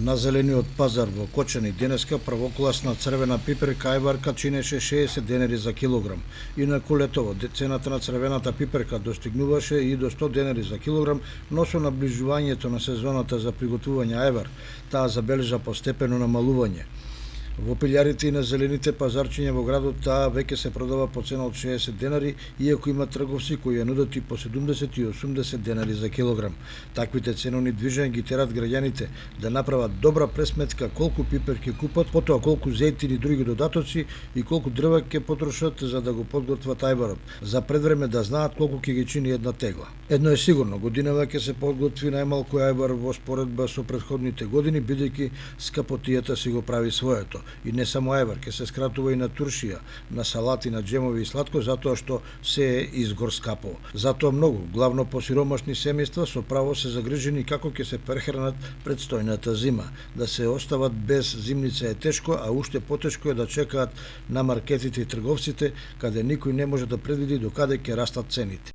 На зелениот пазар во Кочани денеска првокласна црвена пиперка ајварка чинеше 60 денари за килограм. Инаку летово цената на црвената пиперка достигнуваше и до 100 денари за килограм, но со наближувањето на сезоната за приготвување ајвар, таа забележа постепено намалување. Во пилјарите и на зелените пазарчиња во градот таа веќе се продава по цена од 60 денари, иако има трговци кои ја нудат и по 70 и 80 денари за килограм. Таквите ценовни движења ги терат граѓаните да направат добра пресметка колку пипер ќе купат, потоа колку зејтин и други додатоци и колку дрва ќе потрошат за да го подготват ајварот, за предвреме да знаат колку ќе ги чини една тегла. Едно е сигурно, годинава ќе се подготви најмалку ајвар во споредба со претходните години, бидејќи скапотијата си го прави своето. И не само ајвар, ќе се скратува и на туршија, на салати, на джемови и сладко, затоа што се е изгор скапо. Затоа многу, главно посиромашни семејства, со право се загрижени како ќе се прехранат предстојната зима. Да се остават без зимница е тешко, а уште потешко е да чекаат на маркетите и трговците, каде никој не може да предвиди до каде ќе растат цените.